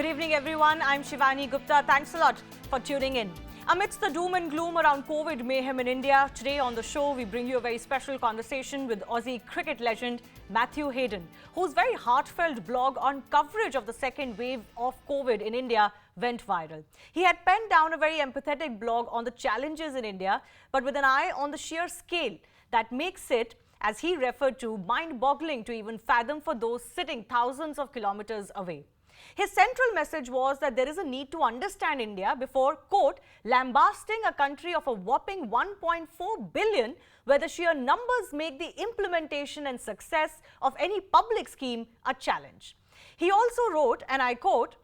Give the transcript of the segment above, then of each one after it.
evening, everyone. I'm Shivani Gupta. Thanks a lot for tuning in. Amidst the doom and gloom around COVID mayhem in India, today on the show, we bring you a very special conversation with Aussie cricket legend Matthew Hayden, whose very heartfelt blog on coverage of the second wave of COVID in India went viral. He had penned down a very empathetic blog on the challenges in India, but with an eye on the sheer scale that makes it, as he referred to, mind-boggling to even fathom for those sitting thousands of kilometers away. His central message was that there is a need to understand India before, quote, lambasting a country of a whopping 1.4 billion, where the sheer numbers make the implementation and success of any public scheme a challenge. He also wrote, and I quote,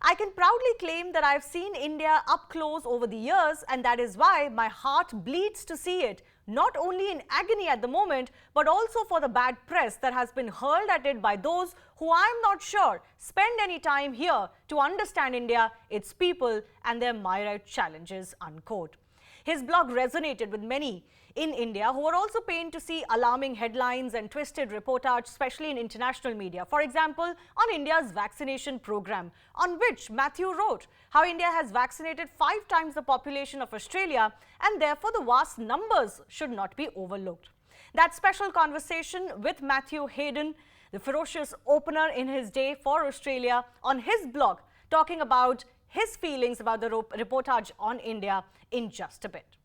I can proudly claim that I have seen India up close over the years, and that is why my heart bleeds to see it, not only in agony at the moment, but also for the bad press that has been hurled at it by those who I'm not sure spend any time here to understand India, its people, and their myriad challenges, unquote. His blog resonated with many in India who are also pained to see alarming headlines and twisted reportage, especially in international media. For example, on India's vaccination program, on which Matthew wrote how India has vaccinated 5 times the population of Australia, and therefore the vast numbers should not be overlooked. That special conversation with Matthew Hayden, the ferocious opener in his day for Australia, on his blog, talking about his feelings about the reportage on India in just a bit.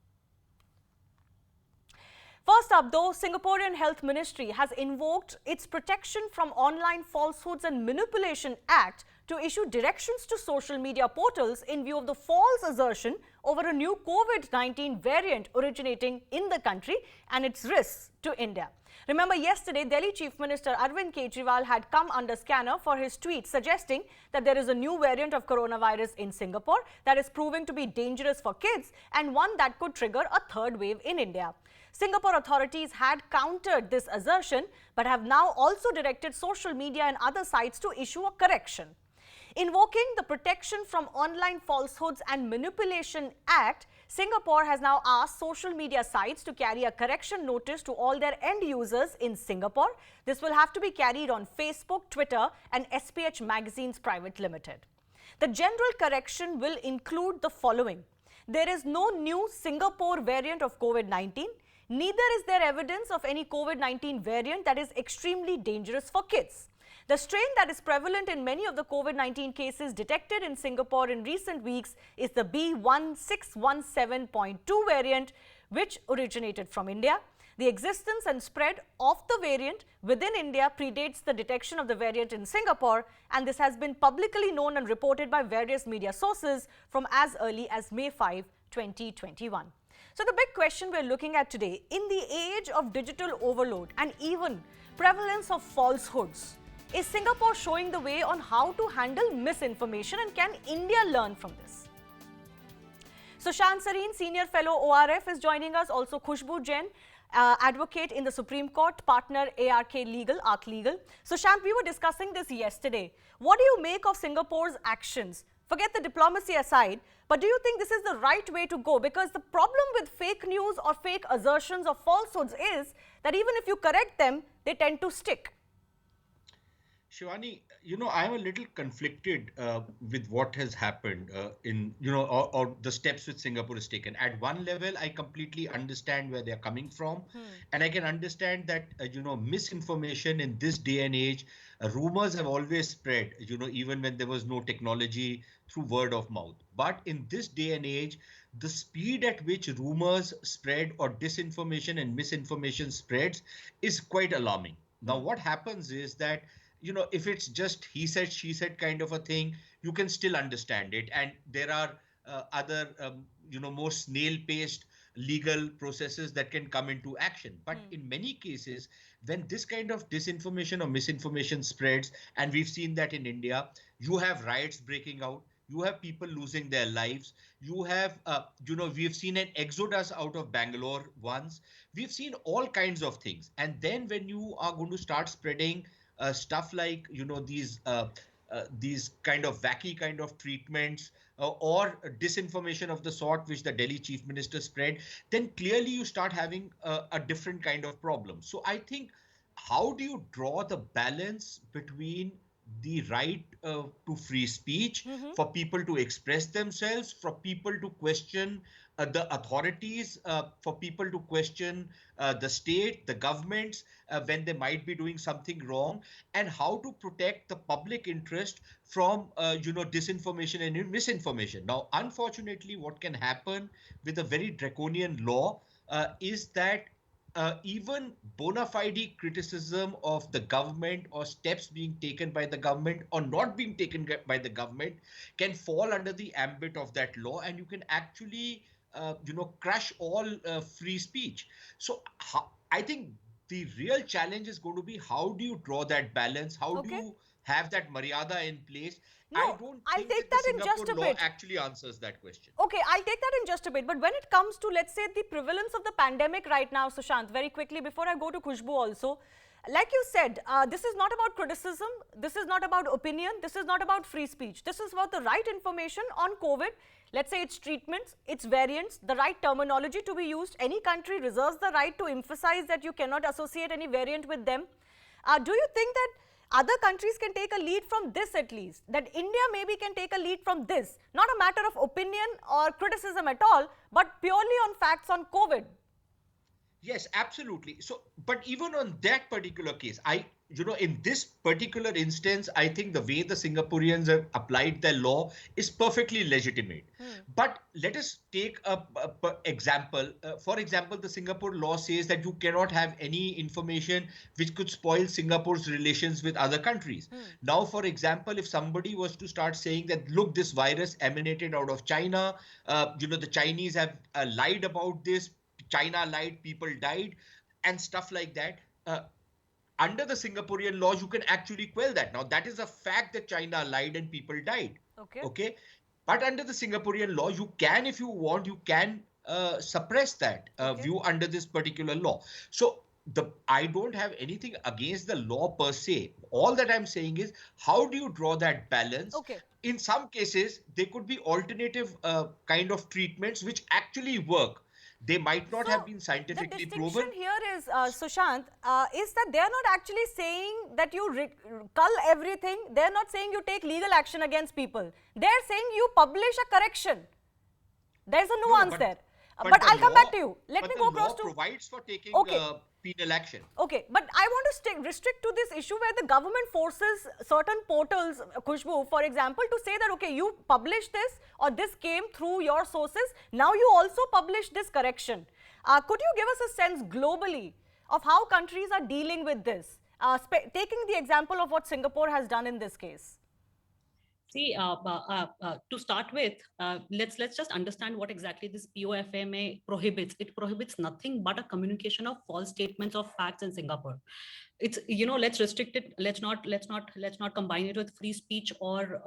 First up, though, Singaporean Health Ministry has invoked its Protection from Online Falsehoods and Manipulation Act to issue directions to social media portals in view of the false assertion over a new COVID-19 variant originating in the country and its risks to India. Remember, yesterday, Delhi Chief Minister Arvind Kejriwal had come under scanner for his tweet suggesting that there is a new variant of coronavirus in Singapore that is proving to be dangerous for kids and one that could trigger a third wave in India. Singapore authorities had countered this assertion but have now also directed social media and other sites to issue a correction. Invoking the Protection from Online Falsehoods and Manipulation Act, Singapore has now asked social media sites to carry a correction notice to all their end users in Singapore. This will have to be carried on Facebook, Twitter and SPH Magazines Private Limited. The general correction will include the following. There is no new Singapore variant of COVID-19. Neither is there evidence of any COVID-19 variant that is extremely dangerous for kids. The strain that is prevalent in many of the COVID-19 cases detected in Singapore in recent weeks is the B1617.2 variant, which originated from India. The existence and spread of the variant within India predates the detection of the variant in Singapore, and this has been publicly known and reported by various media sources from as early as May 5, 2021. So the big question we're looking at today, in the age of digital overload and even prevalence of falsehoods, is Singapore showing the way on how to handle misinformation, and can India learn from this? Sushant Sareen, Senior Fellow ORF, is joining us. Also Khushbu Jain, advocate in the Supreme Court, partner ARK Legal. Sushant, we were discussing this yesterday. What do you make of Singapore's actions? Forget the diplomacy aside, but do you think this is the right way to go? Because the problem with fake news or fake assertions or falsehoods is that even if you correct them, they tend to stick. Shivani, I'm a little conflicted with what has happened or the steps which Singapore has taken. At one level, I completely understand where they're coming from. And I can understand that, misinformation in this day and age, rumors have always spread, even when there was no technology, through word of mouth. But in this day and age, the speed at which rumors spread or disinformation and misinformation spreads is quite alarming. Now, what happens is that if it's just he said, she said kind of a thing, you can still understand it. And there are other, more snail-paced legal processes that can come into action. But in many cases, when this kind of disinformation or misinformation spreads, and we've seen that in India, you have riots breaking out, you have people losing their lives, you have, we've seen an exodus out of Bangalore once, we've seen all kinds of things. And then when you are going to start spreading stuff like, these kind of wacky kind of treatments or disinformation of the sort which the Delhi Chief Minister spread, then clearly you start having a different kind of problem. So I think, how do you draw the balance between the right to free speech, Mm-hmm. for people to express themselves, for people to question the authorities, for people to question the state, the governments, when they might be doing something wrong, and how to protect the public interest from, disinformation and misinformation. Now, unfortunately, what can happen with a very draconian law is that even bona fide criticism of the government or steps being taken by the government or not being taken by the government can fall under the ambit of that law, and you can actually crush all free speech. So I think the real challenge is going to be, how do you draw that balance, how do Okay. you have that maryada in place? I No, don't I'll think take that the that in Singapore just a law bit. actually answers that question. Okay, I'll take that in just a bit. But when it comes to, let's say, the prevalence of the pandemic right now, Sushant, very quickly before I go to Khushbu also, like you said, this is not about criticism, this is not about opinion, this is not about free speech. This is about the right information on COVID. Let's say its treatments, its variants, the right terminology to be used. Any country reserves the right to emphasize that you cannot associate any variant with them. Do you think that other countries can take a lead from this, at least, that India maybe can take a lead from this, not a matter of opinion or criticism at all, but purely on facts on COVID? Yes, absolutely. So, but even on that particular case, in this particular instance, I think the way the Singaporeans have applied their law is perfectly legitimate. But let us take a example. For example, the Singapore law says that you cannot have any information which could spoil Singapore's relations with other countries. Now, for example, if somebody was to start saying that, look, this virus emanated out of China, the Chinese have lied about this, China lied, people died, and stuff like that. Under the Singaporean laws, you can actually quell that. Now, that is a fact that China lied and people died. Okay. Okay. But under the Singaporean law, you can, if you want, you can suppress that Okay. view under this particular law. So, I don't have anything against the law per se. All that I'm saying is, how do you draw that balance? Okay. In some cases, there could be alternative kind of treatments which actually work. They might not So have been the scientifically distinction proven. here is, Sushant, is that they are not actually saying that you cull everything. They are not saying you take legal action against people. They are saying you publish a correction. There's a No, no, nuance there. but But the I'll come back law, to you. Let but me the go law across to. provides for taking Okay. penal action. Okay, but I want to restrict to this issue where the government forces certain portals, Khushbu, for example, to say that, okay, you publish this or this came through your sources. Now you also publish this correction. Could you give us a sense globally of how countries are dealing with this? Taking the example of what Singapore has done in this case. See, to start with, let's just understand what exactly this POFMA prohibits. It prohibits nothing but a communication of false statements of facts in Singapore. It's, let's restrict it. Let's not combine it with free speech or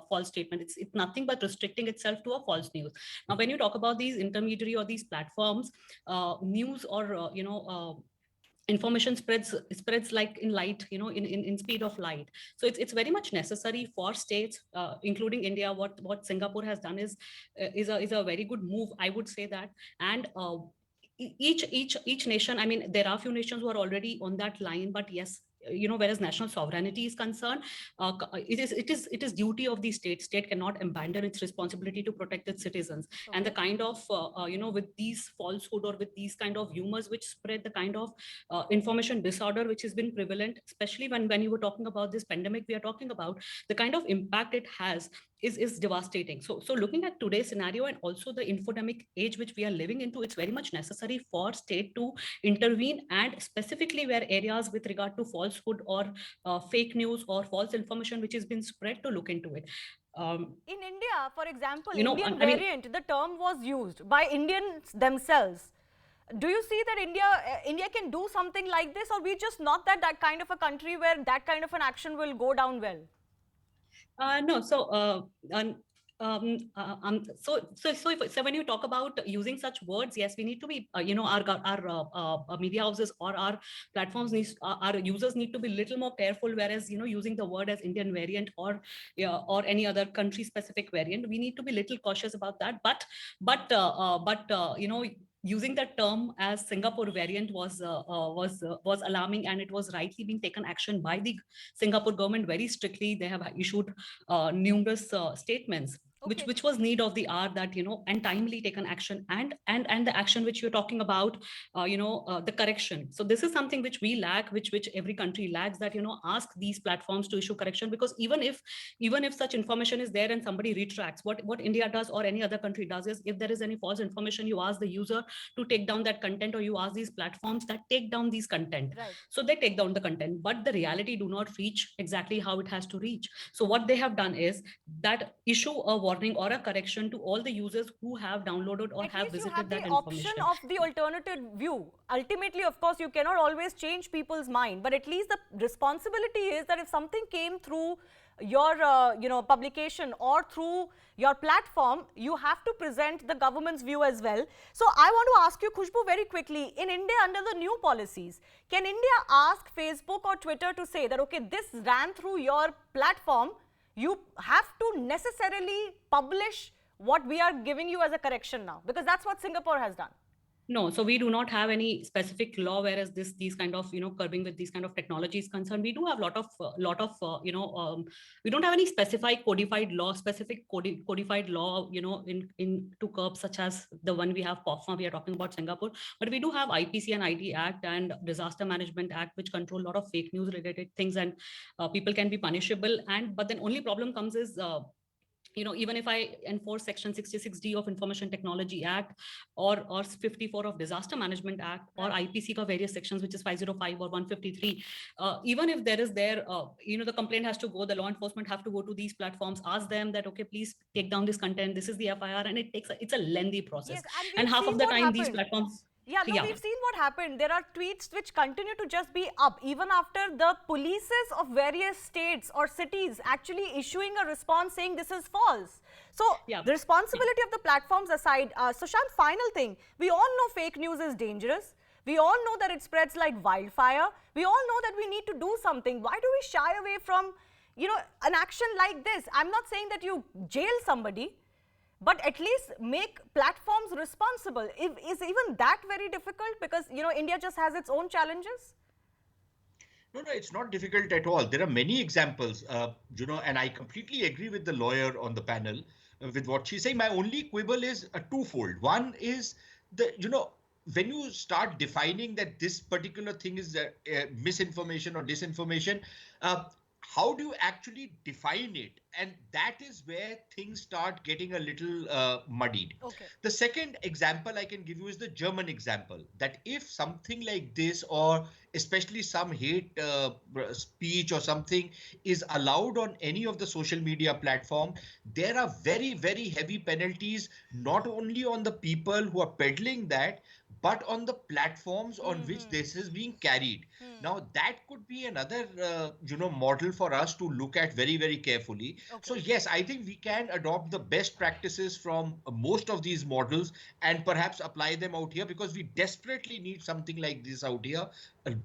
false statement. It's nothing but restricting itself to a false news. Now, when you talk about these intermediary or these platforms, news or information spreads like in light, in speed of light. So it's very much necessary for states, including India. What Singapore has done is a very good move, I would say that. And each nation, I mean, there are few nations who are already on that line, but yes, whereas national sovereignty is concerned, it is duty of the state cannot abandon its responsibility to protect its citizens. Okay. And the kind of with these falsehood or with these kind of humors which spread, the kind of information disorder which has been prevalent, especially when you were talking about this pandemic we are talking about, the kind of impact it has is devastating. So looking at today's scenario and also the infodemic age which we are living into, it's very much necessary for state to intervene, and specifically where areas with regard to falsehood or fake news or false information which has been spread, to look into it. In India, for example, I Indian mean, variant, the term was used by Indians themselves. Do you see that India can do something like this, or we just not that kind of a country where that kind of an action will go down well? No, so so when you talk about using such words, yes, we need to be, our media houses or our platforms our users need to be little more careful. Whereas, using the word as Indian variant or any other country specific variant, we need to be little cautious about that. But using that term as Singapore variant was alarming, and it was rightly being taken action by the Singapore government very strictly. They have issued numerous statements. Okay. Which was need of the hour, that and timely taken action, and the action which you're talking about, the correction. So this is something which we lack, which every country lacks, that ask these platforms to issue correction, because even if such information is there and somebody retracts, what India does or any other country does is, if there is any false information, you ask the user to take down that content, or you ask these platforms that take down these content. Right. So they take down the content, but the reality do not reach exactly how it has to reach. So what they have done is that issue a warning or a correction to all the users who have downloaded or At have least you visited have the that option information. of the alternative view. Ultimately, of course, you cannot always change people's mind, but at least the responsibility is that if something came through your publication or through your platform, you have to present the government's view as well. So I want to ask you, Khushbu, very quickly, in India, under the new policies, can India ask Facebook or Twitter to say that, okay, this ran through your platform, you have to necessarily publish what we are giving you as a correction now? Because that's what Singapore has done. No, so we do not have any specific law, whereas these kind of curbing with these kind of technology is concerned. We do have lot of we don't have any specific codified law in to curb, such as the one we have POFMA. We are talking about Singapore, but we do have IPC and ID Act and Disaster Management Act, which control a lot of fake news related things, and people can be punishable. But then only problem comes is, even if I enforce Section 66D of Information Technology Act, or 54 of Disaster Management Act, or IPC ka various sections, which is 505 or 153, even if there is the complaint has to go, the law enforcement have to go to these platforms, ask them that, okay, please take down this content, this is the FIR, and it's a lengthy process. Yes, and and we've half seen of the what time these happened. platforms. Yeah, no, we've seen what happened. There are tweets which continue to just be up even after the polices of various states or cities actually issuing a response saying this is false. So the responsibility of the platforms aside, Sushant, final thing, we all know fake news is dangerous. We all know that it spreads like wildfire. We all know that we need to do something. Why do we shy away from, an action like this? I'm not saying that you jail somebody, but at least make platforms responsible. Is even that very difficult? Because, India just has its own challenges. No, it's not difficult at all. There are many examples, and I completely agree with the lawyer on the panel with what she's saying. My only quibble is twofold. One is when you start defining that this particular thing is misinformation or disinformation, how do you actually define it? And that is where things start getting a little muddied. Okay. The second example I can give you is the German example, that if something like this, or especially some hate speech or something, is allowed on any of the social media platform, there are very, very heavy penalties, not only on the people who are peddling that, but on the platforms on which this is being carried. Now, that could be another, model for us to look at very, very carefully. Okay. So, yes, I think we can adopt the best practices from most of these models and perhaps apply them out here, because we desperately need something like this out here,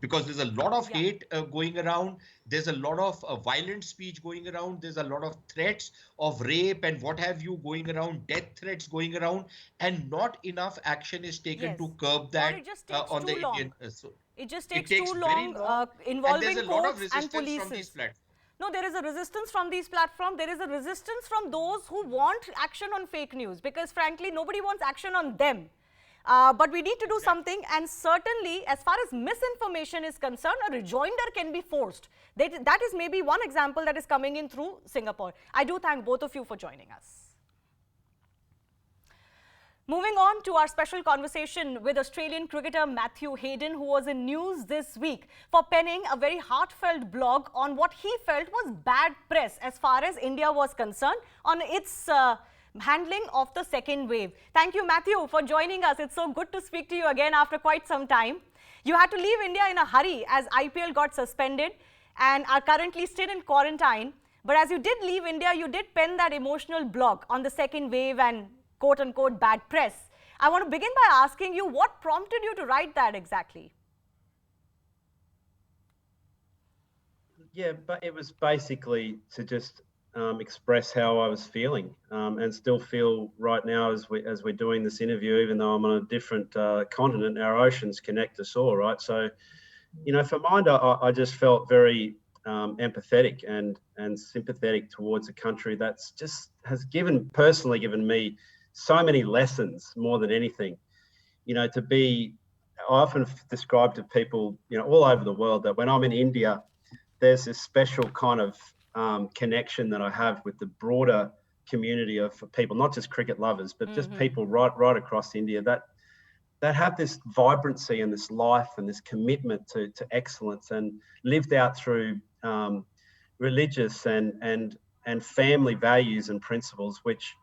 because there's a lot of hate going around. There's a lot of violent speech going around. There's a lot of threats of rape and what have you going around, death threats going around, and not enough action is taken to curb that on the Indian. It just takes too very long, involving and there's a lot of courts and resistance police. from these platforms. No, there is a resistance from these platforms. There is a resistance from those who want action on fake news, because frankly, nobody wants action on them. But we need to do something, and certainly as far as misinformation is concerned, a rejoinder can be forced. That is maybe one example that is coming in through Singapore. I do thank both of you for joining us. Moving on to our special conversation with Australian cricketer Matthew Hayden, who was in news this week for penning a very heartfelt blog on what he felt was bad press as far as India was concerned on its handling of the second wave. Thank you, Matthew, for joining us. It's so good to speak to you again after quite some time. You had to leave India in a hurry as IPL got suspended and are currently still in quarantine. But as you did leave India, you did pen that emotional blog on the second wave and quote-unquote bad press. I want to begin by asking you, what prompted you to write that exactly? Yeah, but it was basically to just express how I was feeling, and still feel right now as we're doing this interview, even though I'm on a different continent. Our oceans connect us all, right? So, for mine, I just felt very empathetic and sympathetic towards a country that's just has personally given me so many lessons more than anything. I often describe to people, all over the world, that when I'm in India, there's this special kind of connection that I have with the broader community of people, not just cricket lovers, but just people right across India that have this vibrancy and this life and this commitment to excellence, and lived out through religious and family values and principles, which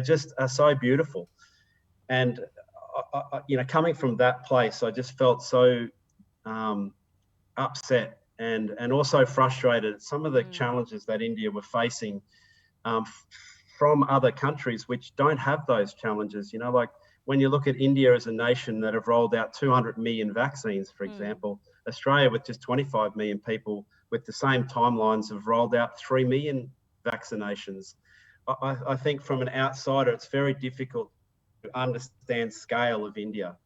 just are so beautiful. And coming from that place, I just felt so upset and also frustrated at some of the challenges that India were facing from other countries which don't have those challenges. Like when you look at India as a nation that have rolled out 200 million vaccines, for example, Australia with just 25 million people with the same timelines have rolled out 3 million vaccinations. I think from an outsider, it's very difficult to understand scale of India.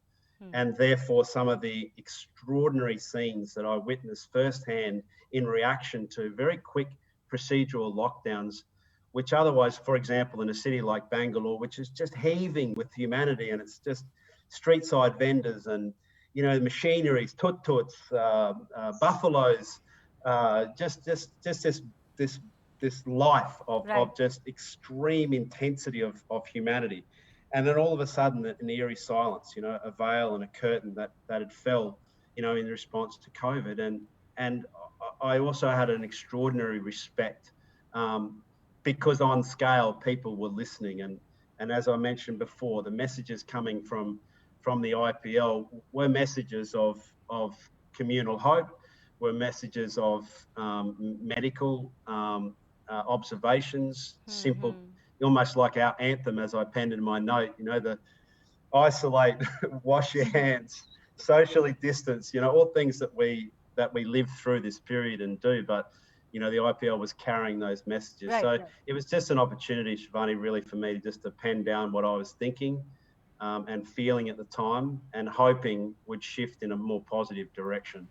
And therefore some of the extraordinary scenes that I witnessed firsthand in reaction to very quick procedural lockdowns, which otherwise, for example, in a city like Bangalore, which is just heaving with humanity, and it's just street side vendors and, machineries, tut-tuts, buffaloes, just this life of just extreme intensity of humanity. And then all of a sudden, an eerie silence, a veil and a curtain that had fell, in response to COVID. And I also had an extraordinary respect because on scale, people were listening. And as I mentioned before, the messages coming from the IPL were messages of communal hope, were messages of medical observations, simple, almost like our anthem, as I penned in my note, the isolate, wash your hands, socially distance, all things that we live through this period and do. But, the IPL was carrying those messages. It was just an opportunity, Shivani, really for me just to pen down what I was thinking and feeling at the time, and hoping would shift in a more positive direction.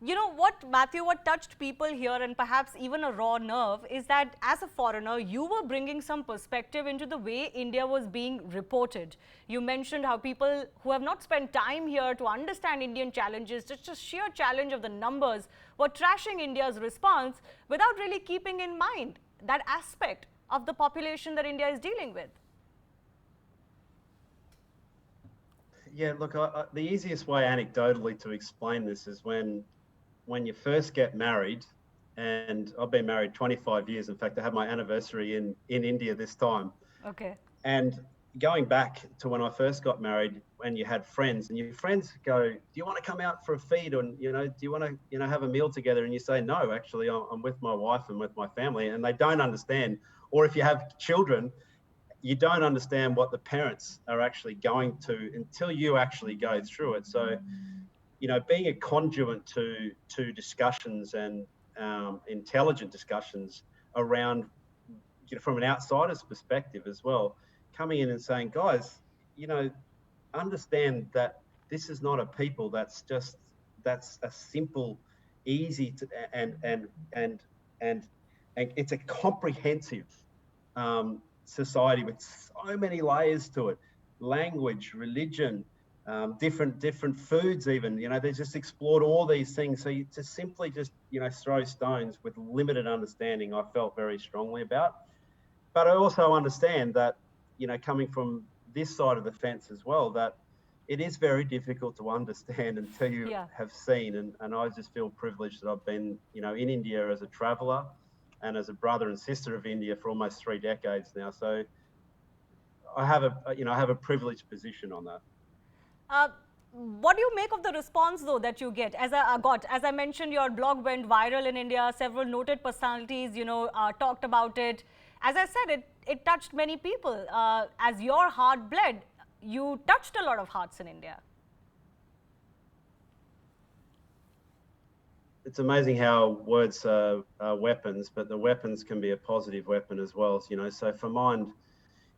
You know what, Matthew, what touched people here, and perhaps even a raw nerve, is that as a foreigner, you were bringing some perspective into the way India was being reported. You mentioned how people who have not spent time here to understand Indian challenges, just a sheer challenge of the numbers, were trashing India's response without really keeping in mind that aspect of the population that India is dealing with. Yeah, look, the easiest way anecdotally to explain this is when you first get married, and I've been married 25 years. In fact, I had my anniversary in India this time. Okay. And going back to when I first got married, when you had friends and your friends go, do you want to come out for a feed? Or, do you want to, have a meal together? And you say, no, actually, I'm with my wife and with my family. And they don't understand. Or if you have children, you don't understand what the parents are actually going to until you actually go through it. So, being a conduit to discussions and intelligent discussions around, from an outsider's perspective as well, coming in and saying, guys, understand that this is not a people that's a simple, easy to, and it's a comprehensive society with so many layers to it, language, religion, different foods, even, they just explored all these things. So to simply just, throw stones with limited understanding, I felt very strongly about. But I also understand that, coming from this side of the fence as well, that it is very difficult to understand until you have seen. And I just feel privileged that I've been, in India as a traveller and as a brother and sister of India for almost 3 decades now. So I have a privileged position on that. What do you make of the response, though, that you get? As I mentioned, your blog went viral in India. Several noted personalities, talked about it. As I said, it touched many people. As your heart bled, you touched a lot of hearts in India. it's amazing how words are weapons, but the weapons can be a positive weapon as well. You know, so for mind,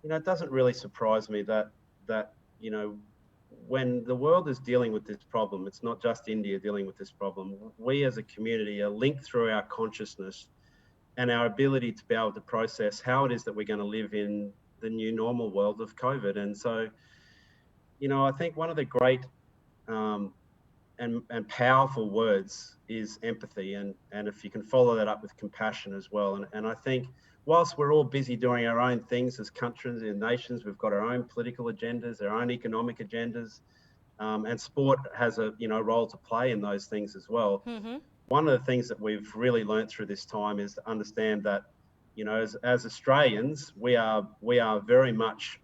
you know, it doesn't really surprise me that you know, when the world is dealing with this problem, it's not just India dealing with this problem. We as a community are linked through our consciousness and our ability to be able to process how it is that we're going to live in the new normal world of COVID. And so, you know, I think one of the great and powerful words is empathy, and if you can follow that up with compassion as well. And I think whilst we're all busy doing our own things as countries and nations, we've got our own political agendas, our own economic agendas, and sport has a role to play in those things as well. Mm-hmm. One of the things that we've really learned through this time is to understand that, you know, as Australians, we are very much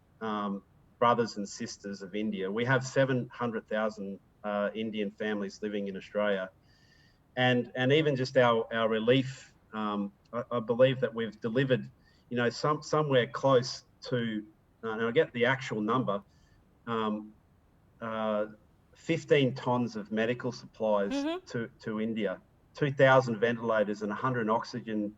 brothers and sisters of India. We have 700,000 Indian families living in Australia, and even just our relief. I believe that we've delivered, you know, somewhere close to, and I get the actual number, 15 tons of medical supplies to India, 2,000 ventilators and 100 oxygen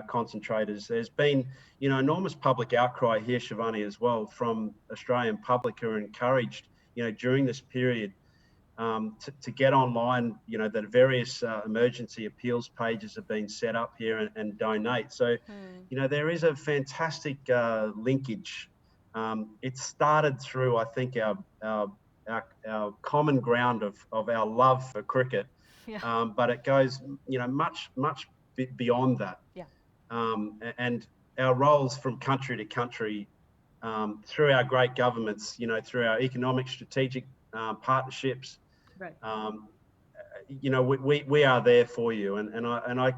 concentrators. There's been, you know, enormous public outcry here, Shivani, as well, from Australian public who are encouraged, you know, during this period to get online, you know, that various emergency appeals pages have been set up here and donate. So, you know, there is a fantastic linkage. It started through, I think, our common ground of our love for cricket, but it goes, you know, much beyond that. Yeah. And our roles from country to country, through our great governments, you know, through our economic strategic partnerships. Right. You know, we are there for you, and I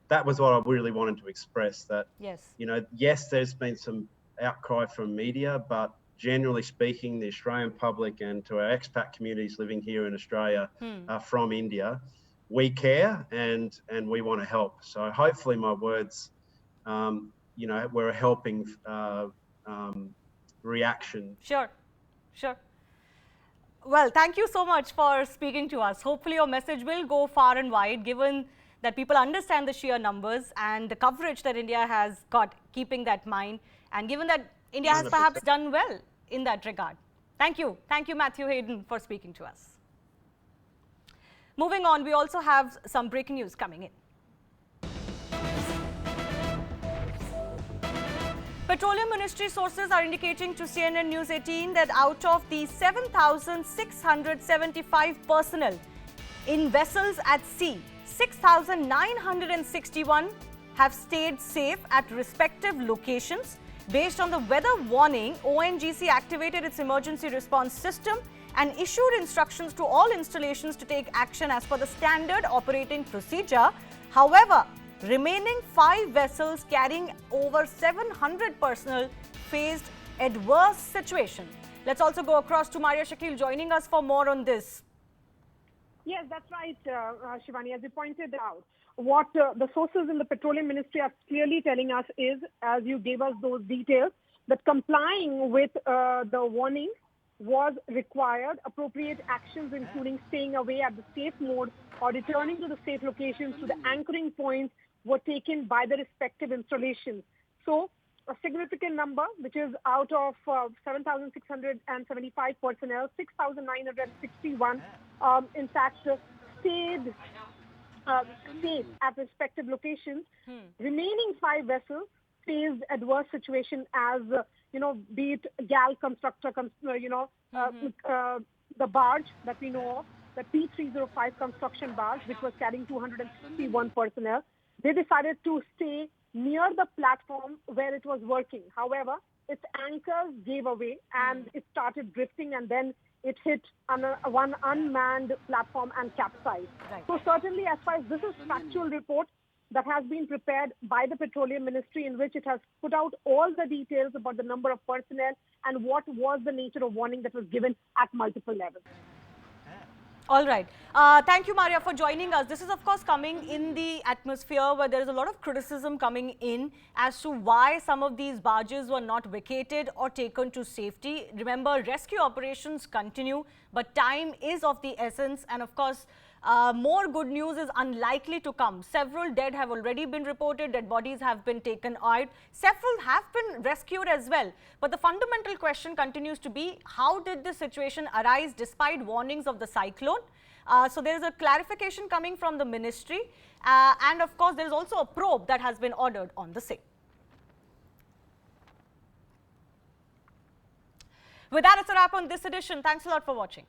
that was what I really wanted to express. That you know, yes, there's been some outcry from media, but generally speaking, the Australian public and to our expat communities living here in Australia from India, we care and we want to help. So hopefully, my words, you know, were a helping reaction. Sure. Well, thank you so much for speaking to us. Hopefully your message will go far and wide, given that people understand the sheer numbers and the coverage that India has got, keeping that in mind, and given that India has perhaps done well in that regard. Thank you, Matthew Hayden, for speaking to us. Moving on, we also have some breaking news coming in. Petroleum Ministry sources are indicating to CNN News18 that out of the 7,675 personnel in vessels at sea, 6,961 have stayed safe at respective locations. Based on the weather warning, ONGC activated its emergency response system and issued instructions to all installations to take action as per the standard operating procedure. However, remaining 5 vessels carrying over 700 personnel faced adverse situation. Let's also go across to Maria Shakil joining us for more on this. Yes, that's right, Shivani. As you pointed out, what the sources in the Petroleum Ministry are clearly telling us is, as you gave us those details, that complying with the warning was required. Appropriate actions, including staying away at the safe mode or returning to the safe locations to the anchoring points, were taken by the respective installations. So a significant number, which is out of 7,675 personnel, 6,961 in fact stayed safe at respective locations. Remaining 5 vessels faced adverse situation as, you know, be it GAL constructor, the barge that we know of, the P305 construction barge, which was carrying 261 personnel. They decided to stay near the platform where it was working. However, its anchors gave away and it started drifting, and then it hit one unmanned platform and capsized. Right. So certainly, as far as this is factual report that has been prepared by the Petroleum Ministry, in which it has put out all the details about the number of personnel and what was the nature of warning that was given at multiple levels. All right. Thank you, Maria, for joining us. This is, of course, coming in the atmosphere where there is a lot of criticism coming in as to why some of these barges were not vacated or taken to safety. Remember, rescue operations continue, but time is of the essence. And, of course, More good news is unlikely to come. Several dead have already been reported. Dead bodies have been taken out. Several have been rescued as well. But the fundamental question continues to be, how did this situation arise despite warnings of the cyclone? So there is a clarification coming from the ministry. And of course, there is also a probe that has been ordered on the same. With that, it's a wrap on this edition. Thanks a lot for watching.